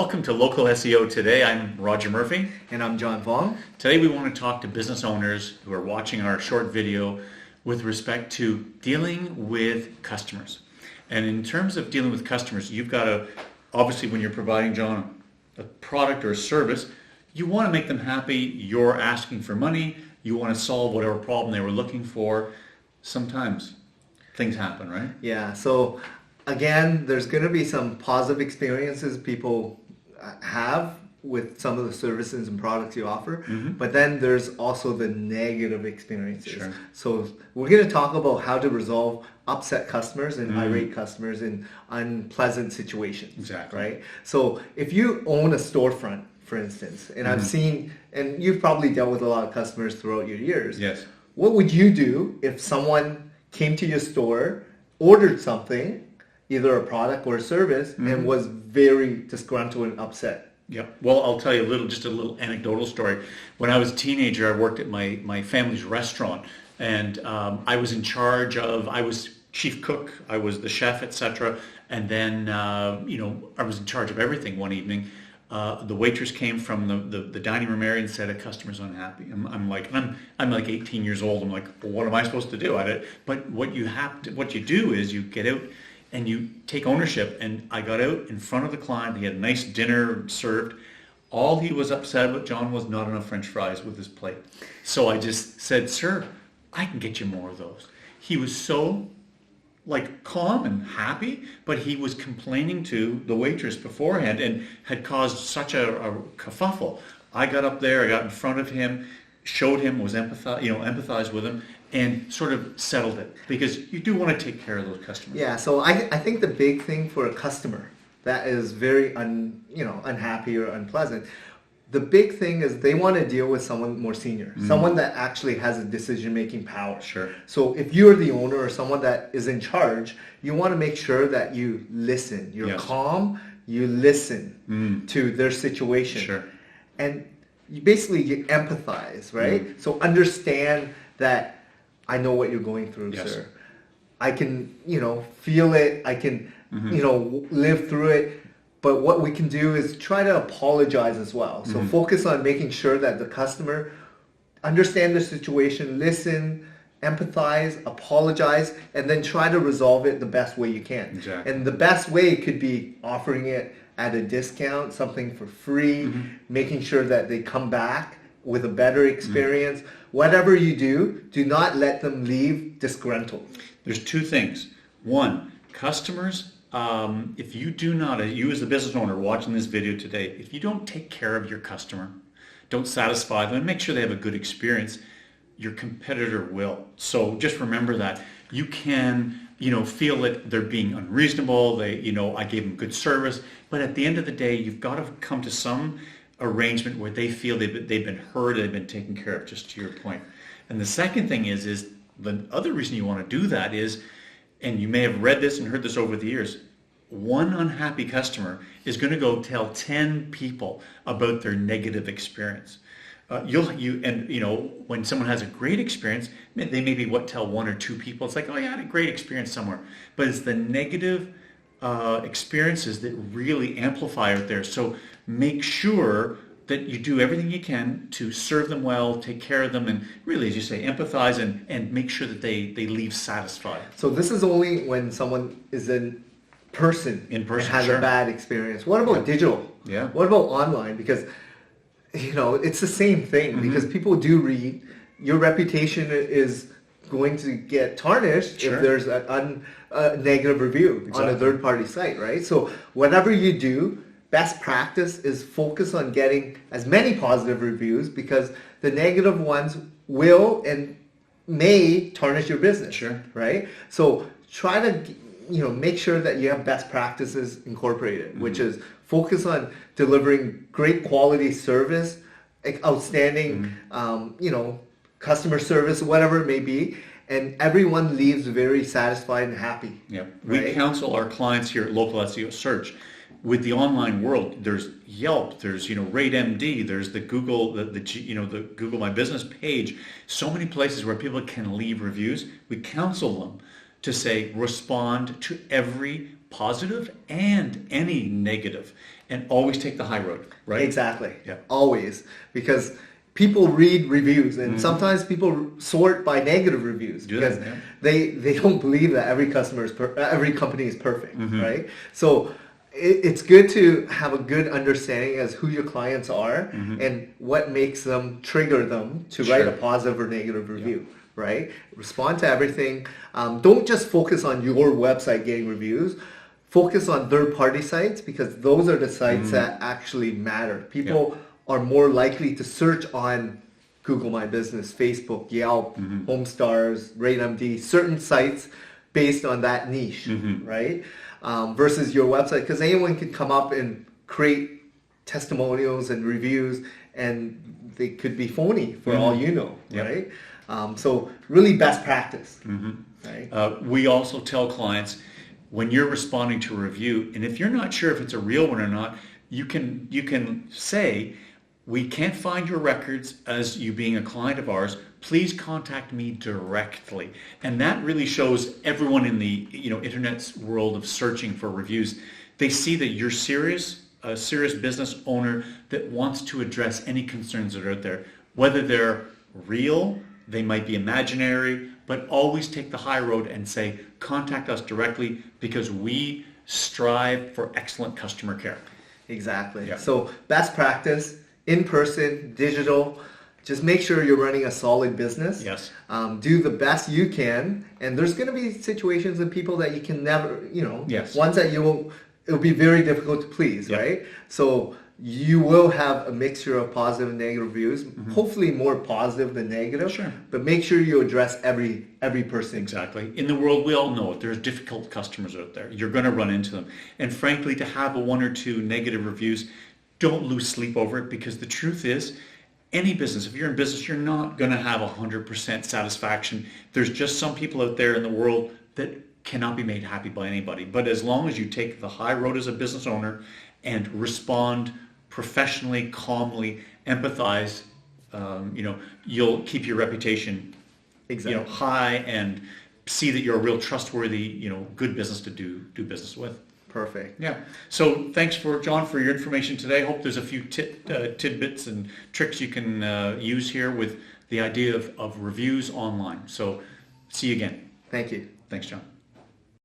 Welcome to Local SEO Today. I'm Roger Murphy. And I'm John Vong. Today we want to talk to business owners who are watching our short video with respect to dealing with customers. And in terms of dealing with customers, you've got to, obviously when you're providing, John, a product or a service, you want to make them happy. You're asking for money. You want to solve whatever problem they were looking for. Sometimes things happen, right? Yeah, so again, there's going to be some positive experiences people have with some of the services and products you offer, but then there's also the negative experiences. Sure. So we're going to talk about how to resolve upset customers and irate customers in unpleasant situations. Exactly. Right? So if you own a storefront, for instance, and I've seen, and you've probably dealt with a lot of customers throughout your years. Yes. What would you do if someone came to your store, ordered something, either a product or a service, and was very disgruntled and upset? Yeah. Well, I'll tell you just a little anecdotal story. When I was a teenager, I worked at my family's restaurant, and I was in charge of, I was chief cook, I was the chef, etc. And then, I was in charge of everything one evening. The waitress came from the dining room area and said, a customer's unhappy. I'm like 18 years old. I'm like, well, what am I supposed to do? But what you do is you get out and you take ownership. And I got out in front of the client. He had a nice dinner served. All he was upset about, John, was not enough French fries with his plate. So I just said, sir, I can get you more of those. He was so calm and happy, but he was complaining to the waitress beforehand and had caused such a kerfuffle. I got up there, I got in front of him, showed him, empathized with him, and sort of settled it, because you do want to take care of those customers. Yeah, so I think the big thing for a customer that is very unhappy or unpleasant, the big thing is they want to deal with someone more senior, someone that actually has a decision-making power. Sure. So if you're the owner or someone that is in charge, you want to make sure that you listen. You're calm, you listen to their situation. Sure. And you empathize, right? So understand that I know what you're going through, sir. I can, feel it. I can, live through it. But what we can do is try to apologize as well. So focus on making sure that the customer understand the situation, listen, empathize, apologize, and then try to resolve it the best way you can. Exactly. And the best way could be offering it at a discount, something for free, making sure that they come back with a better experience. Whatever you do not let them leave disgruntled. There's two things. One, customers, if you do not, you as the business owner watching this video today, if you don't take care of your customer, don't satisfy them, and make sure they have a good experience, your competitor will. So just remember that. You can, feel that they're being unreasonable, I gave them good service, but at the end of the day, you've got to come to some arrangement where they feel they've been heard, they've been taken care of, just to your point. And the second thing is the other reason you want to do that is, and you may have read this and heard this over the years, one unhappy customer is going to go tell 10 people about their negative experience. When someone has a great experience, they maybe tell one or two people. It's like, oh yeah, I had a great experience somewhere. But it's the negative experiences that really amplify out there. So make sure that you do everything you can to serve them well, take care of them, and really, as you say, empathize and make sure that they leave satisfied. So this is only when someone is in person and has a bad experience. What about digital? Yeah. What about online? Because, it's the same thing, because people do read. Your reputation is going to get tarnished if there's a negative review on a third-party site, right? So whatever you do, best practice is focus on getting as many positive reviews, because the negative ones will and may tarnish your business, right? So try to make sure that you have best practices incorporated, which is focus on delivering great quality service, outstanding, customer service, whatever it may be, and everyone leaves very satisfied and happy. Yeah, right? We counsel our clients here at Local SEO Search. With the online world, there's Yelp, there's RateMD, there's the Google, the Google My Business page. So many places where people can leave reviews. We counsel them to say respond to every positive and any negative, and always take the high road, right? Exactly. Yeah. Always. Because people read reviews and sometimes people sort by negative reviews because they don't believe that every every company is perfect, right? So it's good to have a good understanding as who your clients are and what makes them trigger them to write a positive or negative review. Right? Respond to everything. Don't just focus on your website getting reviews. Focus on third-party sites because those are the sites that actually matter. People are more likely to search on Google My Business, Facebook, Yelp, HomeStars, RateMD, certain sites based on that niche, right? Versus your website, because anyone can come up and create testimonials and reviews, and they could be phony for all you know, right? So really best practice, right? We also tell clients, when you're responding to a review, and if you're not sure if it's a real one or not, you can say, we can't find your records as you being a client of ours. Please contact me directly. And that really shows everyone in the internet's world of searching for reviews. They see that you're serious, a serious business owner that wants to address any concerns that are out there, whether they're real, they might be imaginary, but always take the high road and say, contact us directly because we strive for excellent customer care. Exactly. Yeah. So best practice, in person, digital, just make sure you're running a solid business. Yes. Do the best you can. And there's going to be situations and people that you can never, ones that it'll be very difficult to please, right? So you will have a mixture of positive and negative reviews, hopefully more positive than negative. Sure. But make sure you address every person. Exactly. In the world, we all know it. There's difficult customers out there. You're going to run into them. And frankly, to have one or two negative reviews, don't lose sleep over it, because the truth is, any business, if you're in business, you're not going to have 100% satisfaction. There's just some people out there in the world that cannot be made happy by anybody. But as long as you take the high road as a business owner and respond professionally, calmly, empathize, you'll keep your reputation high and see that you're a real trustworthy, good business to do business with. Perfect. Yeah. So thanks John, for your information today. Hope there's a few tidbits and tricks you can use here with the idea of reviews online. So see you again. Thank you. Thanks, John.